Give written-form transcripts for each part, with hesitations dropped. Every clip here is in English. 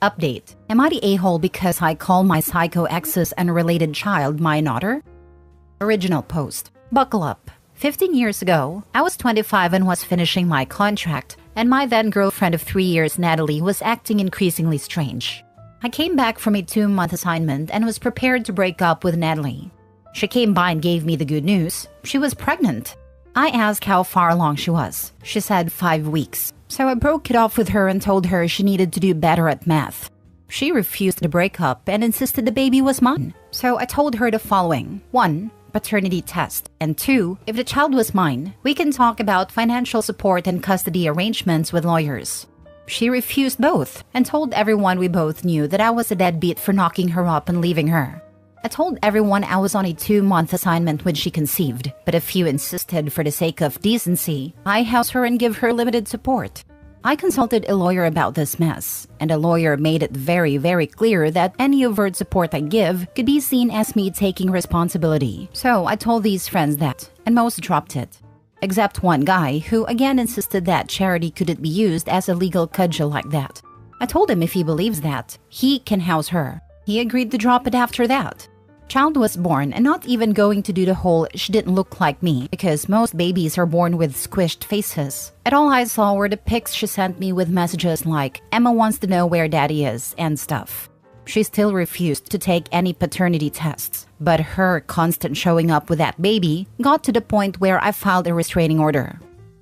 Update. Am I the a-hole because I call my psycho ex's unrelated child my daughter? Original post. Buckle up. 15 years ago, I was 25 and was finishing my contract, and my then-girlfriend of 3 years, Natalie, was acting increasingly strange. I came back from a 2-month assignment and was prepared to break up with Natalie. She came by and gave me the good news. She was pregnant. I asked how far along she was. She said 5 weeks. So I broke it off with her and told her she needed to do better at math. She refused to break up and insisted the baby was mine. So I told her the following. 1. Paternity test. And 2. If the child was mine, we can talk about financial support and custody arrangements with lawyers. She refused both and told everyone we both knew that I was a deadbeat for knocking her up and leaving her. I told everyone I was on a 2-month assignment when she conceived, but a few insisted for the sake of decency, I house her and give her limited support. I consulted a lawyer about this mess, and the lawyer made it very, very clear that any overt support I give could be seen as me taking responsibility. So I told these friends that, and most dropped it. Except one guy who again insisted that charity couldn't be used as a legal cudgel like that. I told him if he believes that, he can house her. He agreed to drop it after that. Child was born and not even going to do the whole she didn't look like me because most babies are born with squished faces. And all I saw were the pics she sent me with messages like, Emma wants to know where daddy is and stuff. She still refused to take any paternity tests, but her constant showing up with that baby got to the point where I filed a restraining order.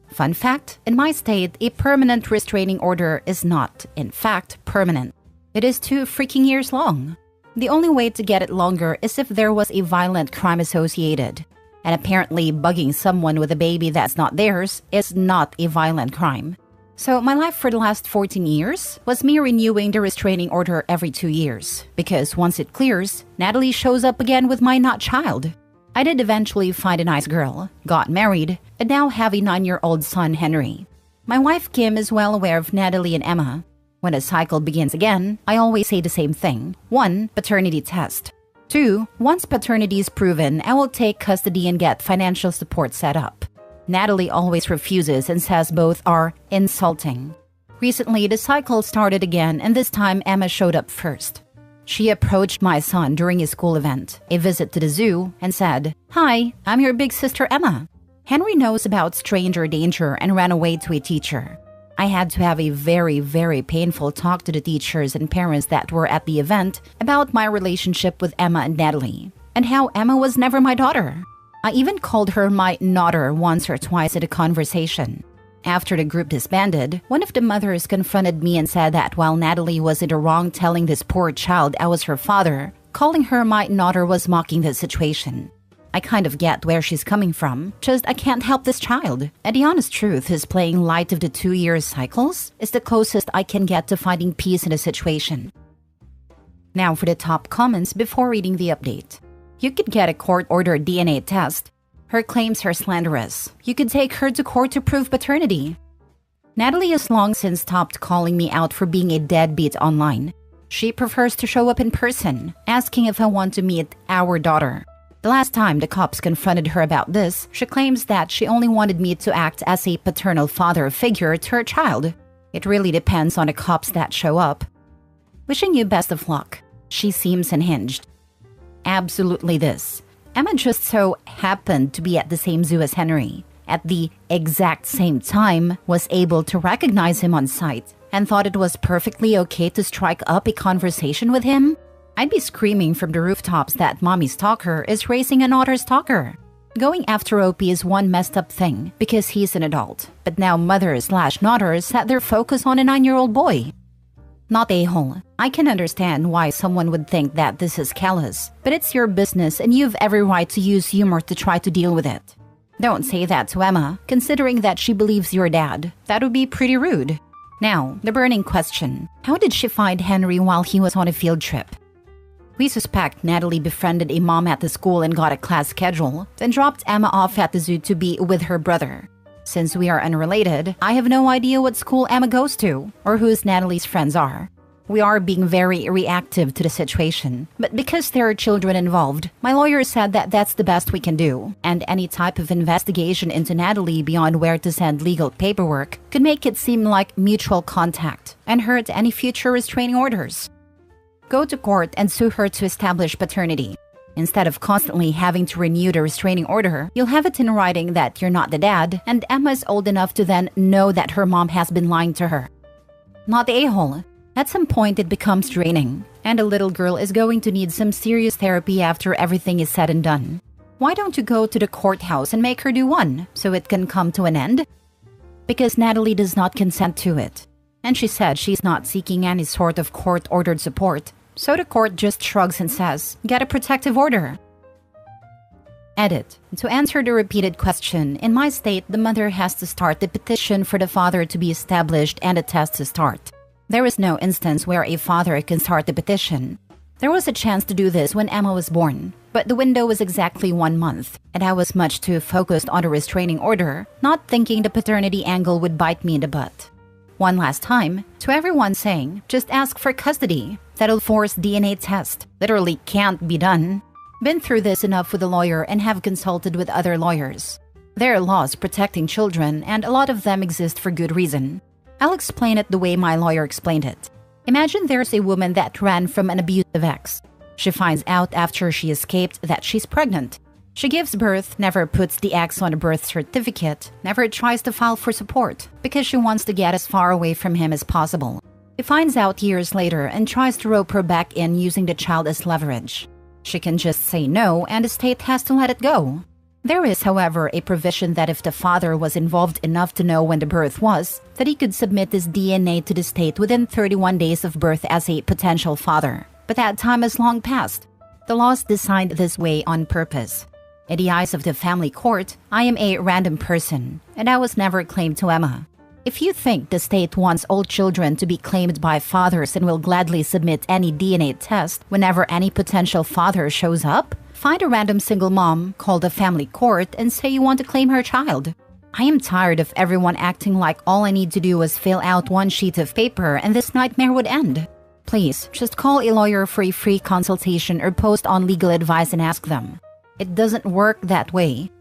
Fun fact, in my state, a permanent restraining order is not, in fact, permanent. It is 2 freaking years long. The only way to get it longer is if there was a violent crime associated. And apparently bugging someone with a baby that's not theirs is not a violent crime. So my life for the last 14 years was me renewing the restraining order every 2 years. Because once it clears, Natalie shows up again with my not child. I did eventually find a nice girl, got married, and now have a 9-year-old son, Henry. My wife Kim is well aware of Natalie and Emma. When the cycle begins again, I always say the same thing. 1. Paternity test. 2. Once paternity is proven, I will take custody and get financial support set up. Natalie always refuses and says both are insulting. Recently, the cycle started again, and this time Emma showed up first. She approached my son during a school event, a visit to the zoo, and said, "Hi, I'm your big sister Emma." Henry knows about stranger danger and ran away to a teacher. I had to have a very, very painful talk to the teachers and parents that were at the event about my relationship with Emma and Natalie, and how Emma was never my daughter. I even called her my daughter once or twice in a conversation. After the group disbanded, one of the mothers confronted me and said that while Natalie was in the wrong telling this poor child I was her father, calling her my daughter was mocking the situation. I kind of get where she's coming from, just I can't help this child. And the honest truth is playing light of the 2-year cycles is the closest I can get to finding peace in a situation. Now for the top comments before reading the update. You could get a court-ordered DNA test. Her claims are slanderous. You could take her to court to prove paternity. Natalie has long since stopped calling me out for being a deadbeat online. She prefers to show up in person, asking if I want to meet our daughter. The last time the cops confronted her about this, she claims that she only wanted me to act as a paternal father figure to her child. It really depends on the cops that show up. Wishing you best of luck. She seems unhinged. Absolutely this. Emma just so happened to be at the same zoo as Henry. At the exact same time, was able to recognize him on sight, and thought it was perfectly okay to strike up a conversation with him? I'd be screaming from the rooftops that mommy stalker is raising an otter stalker. Going after Opie is one messed up thing because he's an adult, but now mothers/daughters set their focus on a 9-year-old boy. Not a-hole. I can understand why someone would think that this is callous, but it's your business and you've every right to use humor to try to deal with it. Don't say that to Emma, considering that she believes your dad. That would be pretty rude. Now, the burning question. How did she find Henry while he was on a field trip? We suspect Natalie befriended a mom at the school and got a class schedule, then dropped Emma off at the zoo to be with her brother. Since we are unrelated, I have no idea what school Emma goes to, or who Natalie's friends are. We are being very reactive to the situation. But because there are children involved, my lawyer said that that's the best we can do. And any type of investigation into Natalie beyond where to send legal paperwork could make it seem like mutual contact and hurt any future restraining orders. Go to court and sue her to establish paternity. Instead of constantly having to renew the restraining order, you'll have it in writing that you're not the dad, and Emma is old enough to then know that her mom has been lying to her. Not the a-hole. At some point, it becomes draining, and a little girl is going to need some serious therapy after everything is said and done. Why don't you go to the courthouse and make her do one, so it can come to an end? Because Natalie does not consent to it. And she said she's not seeking any sort of court-ordered support. So the court just shrugs and says, get a protective order. Edit. To answer the repeated question, in my state, the mother has to start the petition for the father to be established and a test to start. There is no instance where a father can start the petition. There was a chance to do this when Emma was born, but the window was exactly 1 month, and I was much too focused on a restraining order, not thinking the paternity angle would bite me in the butt. One last time, to everyone saying, just ask for custody. That'll force DNA test. Literally can't be done. Been through this enough with a lawyer and have consulted with other lawyers. There are laws protecting children, and a lot of them exist for good reason. I'll explain it the way my lawyer explained it. Imagine there's a woman that ran from an abusive ex. She finds out after she escaped that she's pregnant. She gives birth, never puts the ex on a birth certificate, never tries to file for support, because she wants to get as far away from him as possible. He finds out years later and tries to rope her back in using the child as leverage. She can just say no, and the state has to let it go. There is, however, a provision that if the father was involved enough to know when the birth was, that he could submit his DNA to the state within 31 days of birth as a potential father. But that time has long passed. The laws designed this way on purpose. In the eyes of the family court, I am a random person, and I was never claimed to Emma. If you think the state wants old children to be claimed by fathers and will gladly submit any DNA test whenever any potential father shows up, find a random single mom, call the family court, and say you want to claim her child. I am tired of everyone acting like all I need to do is fill out one sheet of paper and this nightmare would end. Please, just call a lawyer for a free consultation or post on legal advice and ask them. It doesn't work that way.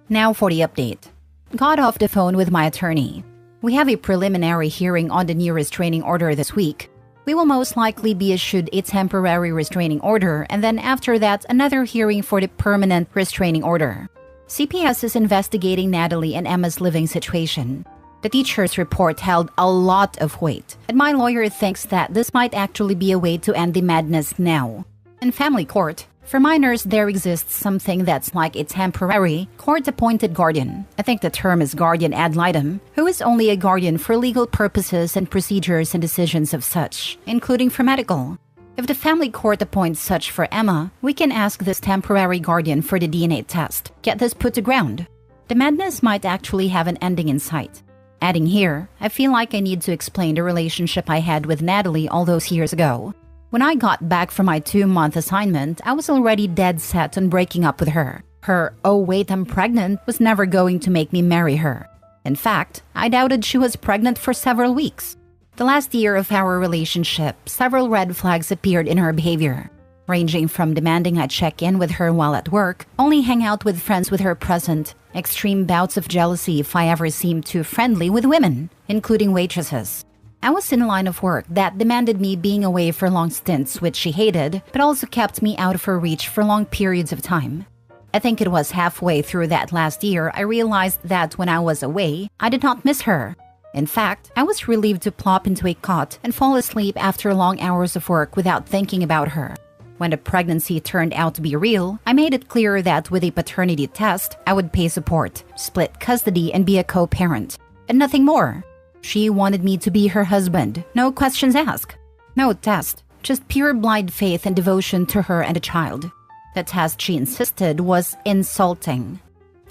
Now for the update. Got off the phone with my attorney. We have a preliminary hearing on the new restraining order this week. We will most likely be issued a temporary restraining order, and then after that, another hearing for the permanent restraining order. CPS is investigating Natalie and Emma's living situation. The teacher's report held a lot of weight, and my lawyer thinks that this might actually be a way to end the madness now. In family court, for minors, there exists something that's like a temporary, court-appointed guardian. I think the term is guardian ad litem, who is only a guardian for legal purposes and procedures and decisions of such, including for medical. If the family court appoints such for Emma, we can ask this temporary guardian for the DNA test, get this put to ground. The madness might actually have an ending in sight. Adding here, I feel like I need to explain the relationship I had with Natalie all those years ago. When I got back from my 2-month assignment, I was already dead set on breaking up with her. Her, "oh wait, I'm pregnant," was never going to make me marry her. In fact, I doubted she was pregnant for several weeks. The last year of our relationship, several red flags appeared in her behavior, ranging from demanding I check in with her while at work, only hang out with friends with her present, extreme bouts of jealousy if I ever seemed too friendly with women, including waitresses. I was in a line of work that demanded me being away for long stints, which she hated, but also kept me out of her reach for long periods of time. I think it was halfway through that last year I realized that when I was away, I did not miss her. In fact, I was relieved to plop into a cot and fall asleep after long hours of work without thinking about her. When the pregnancy turned out to be real, I made it clear that with a paternity test, I would pay support, split custody, and be a co-parent. And nothing more. She wanted me to be her husband, no questions asked. No test, just pure blind faith and devotion to her and the child. The test, she insisted, was insulting.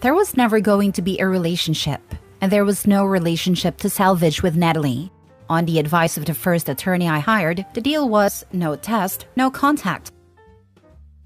There was never going to be a relationship, and there was no relationship to salvage with Natalie. On the advice of the first attorney I hired, the deal was no test, no contact.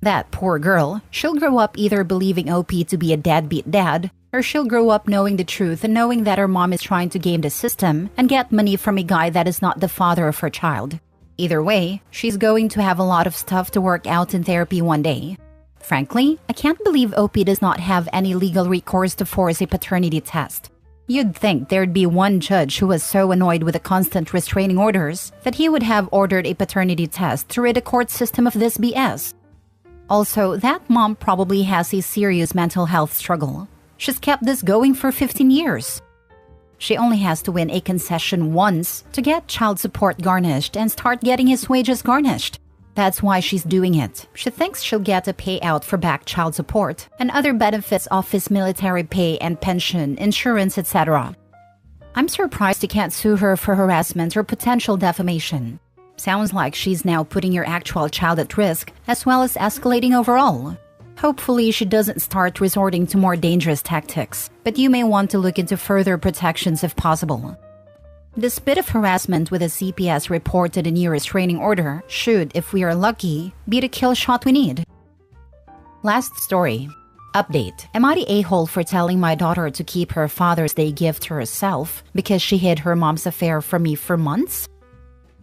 That poor girl, she'll grow up either believing OP to be a deadbeat dad, or she'll grow up knowing the truth and knowing that her mom is trying to game the system and get money from a guy that is not the father of her child. Either way, she's going to have a lot of stuff to work out in therapy one day. Frankly, I can't believe OP does not have any legal recourse to force a paternity test. You'd think there'd be one judge who was so annoyed with the constant restraining orders that he would have ordered a paternity test to rid the court system of this BS. Also, that mom probably has a serious mental health struggle. She's kept this going for 15 years. She only has to win a concession once to get child support garnished and start getting his wages garnished. That's why she's doing it. She thinks she'll get a payout for back child support and other benefits of his military pay and pension, insurance, etc. I'm surprised you can't sue her for harassment or potential defamation. Sounds like she's now putting your actual child at risk as well as escalating overall. Hopefully she doesn't start resorting to more dangerous tactics, but you may want to look into further protections if possible. This bit of harassment with a CPS reported a new restraining order should, if we are lucky, be the kill shot we need. Last story. Update. Am I the a-hole for telling my daughter to keep her Father's Day gift to herself because she hid her mom's affair from me for months?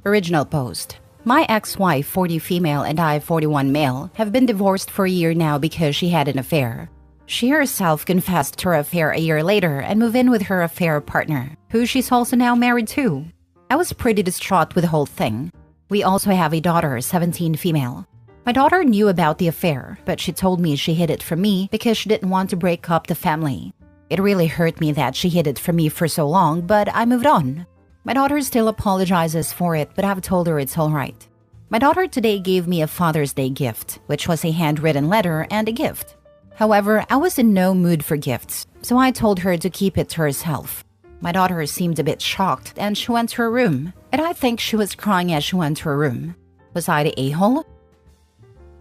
Original post. My ex-wife, 40 female, and I, 41 male, have been divorced for a year now because she had an affair. She herself confessed to her affair a year later and moved in with her affair partner, who she's also now married to. I was pretty distraught with the whole thing. We also have a daughter, 17 female. My daughter knew about the affair, but she told me she hid it from me because she didn't want to break up the family. It really hurt me that she hid it from me for so long, but I moved on. My daughter still apologizes for it, but I've told her it's alright. My daughter today gave me a Father's Day gift, which was a handwritten letter and a gift. However, I was in no mood for gifts, so I told her to keep it to herself. My daughter seemed a bit shocked and she went to her room, and I think she was crying as she went to her room. Was I the a-hole?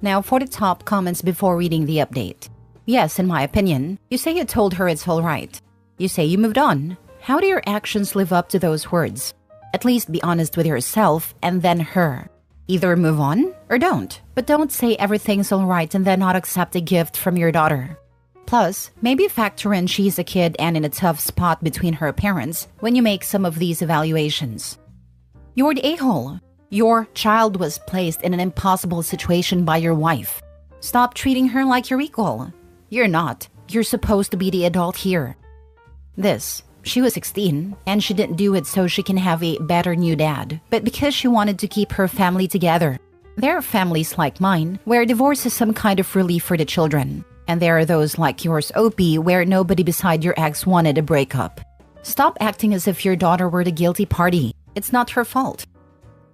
Now for the top comments before reading the update. Yes, in my opinion. You say you told her it's alright. You say you moved on. How do your actions live up to those words? At least be honest with yourself and then her. Either move on or don't, but don't say everything's alright and then not accept a gift from your daughter. Plus, maybe factor in she's a kid and in a tough spot between her parents when you make some of these evaluations. You're the a-hole. Your child was placed in an impossible situation by your wife. Stop treating her like your equal. You're not. You're supposed to be the adult here. She was 16, and she didn't do it so she can have a better new dad, but because she wanted to keep her family together. There are families like mine, where divorce is some kind of relief for the children. And there are those like yours, OP, where nobody beside your ex wanted a breakup. Stop acting as if your daughter were the guilty party. It's not her fault.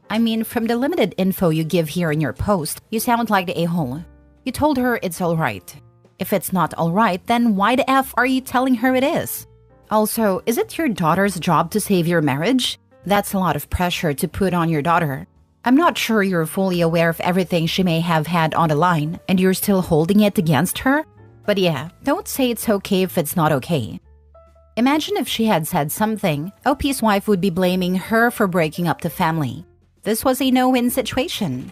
I mean, from the limited info you give here in your post, you sound like the a-hole. You told her it's alright. If it's not alright, then why the F are you telling her it is? Also, is it your daughter's job to save your marriage? That's a lot of pressure to put on your daughter. I'm not sure you're fully aware of everything she may have had on the line, and you're still holding it against her? But yeah, don't say it's okay if it's not okay. Imagine if she had said something, OP's wife would be blaming her for breaking up the family. This was a no-win situation.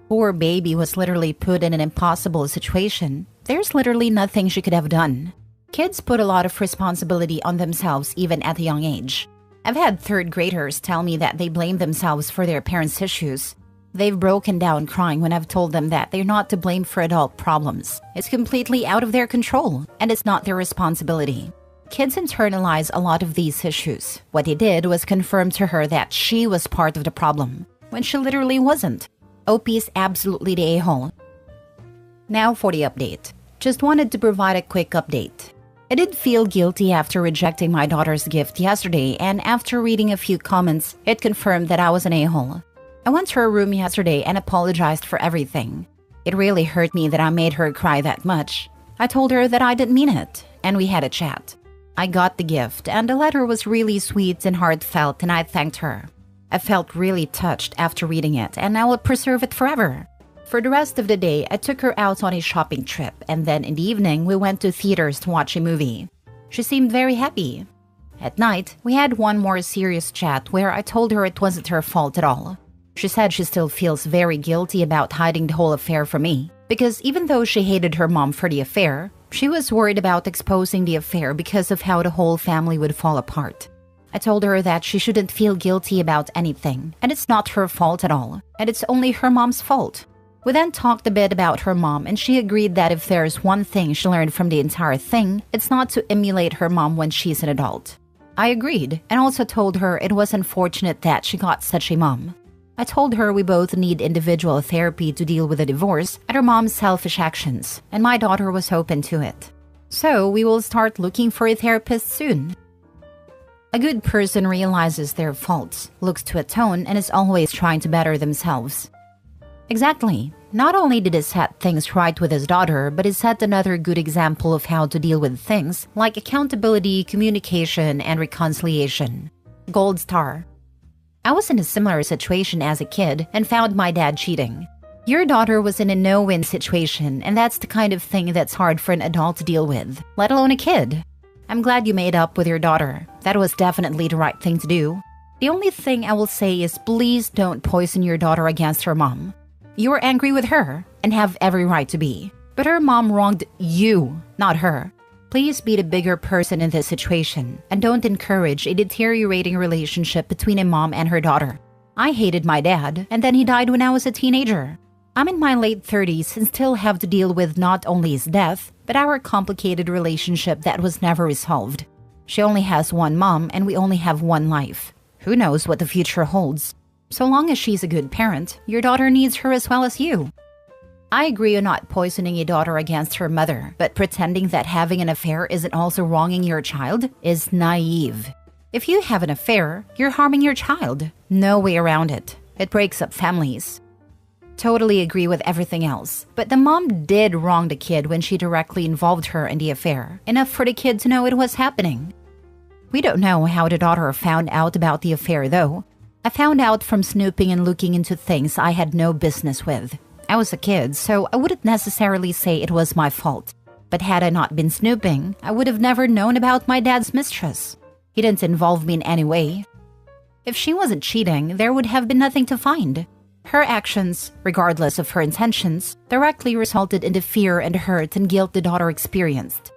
Poor baby was literally put in an impossible situation. There's literally nothing she could have done. Kids put a lot of responsibility on themselves even at a young age. I've had third graders tell me that they blame themselves for their parents' issues. They've broken down crying when I've told them that they're not to blame for adult problems. It's completely out of their control, and it's not their responsibility. Kids internalize a lot of these issues. What they did was confirm to her that she was part of the problem, when she literally wasn't. OP is absolutely the a-hole. Now for the update. Just wanted to provide a quick update. I did feel guilty after rejecting my daughter's gift yesterday, and after reading a few comments, it confirmed that I was an a-hole. I went to her room yesterday and apologized for everything. It really hurt me that I made her cry that much. I told her that I didn't mean it, and we had a chat. I got the gift, and the letter was really sweet and heartfelt, and I thanked her. I felt really touched after reading it, and I will preserve it forever. For the rest of the day, I took her out on a shopping trip, and then in the evening, we went to theaters to watch a movie. She seemed very happy. At night, we had one more serious chat where I told her it wasn't her fault at all. She said she still feels very guilty about hiding the whole affair from me, because even though she hated her mom for the affair, She was worried about exposing the affair because of how the whole family would fall apart. I told her that she shouldn't feel guilty about anything, and it's not her fault at all, and it's only her mom's fault. We then talked a bit about her mom, and she agreed that if there's one thing she learned from the entire thing, it's not to emulate her mom when she's an adult. I agreed, and also told her it was unfortunate that she got such a mom. I told her we both need individual therapy to deal with a divorce and her mom's selfish actions, and my daughter was open to it. So we will start looking for a therapist soon. A good person realizes their faults, looks to atone, and is always trying to better themselves. Exactly. Not only did he set things right with his daughter, but he set another good example of how to deal with things like accountability, communication, and reconciliation. Gold star. I was in a similar situation as a kid and found my dad cheating. Your daughter was in a no-win situation, and that's the kind of thing that's hard for an adult to deal with, let alone a kid. I'm glad you made up with your daughter. That was definitely the right thing to do. The only thing I will say is please don't poison your daughter against her mom. You were angry with her, and have every right to be. But her mom wronged you, not her. Please be the bigger person in this situation, and don't encourage a deteriorating relationship between a mom and her daughter. I hated my dad, and then he died when I was a teenager. I'm in my late 30s and still have to deal with not only his death, but our complicated relationship that was never resolved. She only has one mom, and we only have one life. Who knows what the future holds? So long as she's a good parent, your daughter needs her as well as you. I agree on not poisoning a daughter against her mother, but pretending that having an affair isn't also wronging your child is naive. If you have an affair, you're harming your child. No way around it. It breaks up families. Totally agree with everything else, but the mom did wrong the kid when she directly involved her in the affair, enough for the kid to know it was happening. We don't know how the daughter found out about the affair though. I found out from snooping and looking into things I had no business with. I was a kid, so I wouldn't necessarily say it was my fault. But had I not been snooping, I would have never known about my dad's mistress. He didn't involve me in any way. If she wasn't cheating, there would have been nothing to find. Her actions, regardless of her intentions, directly resulted in the fear and hurt and guilt the daughter experienced.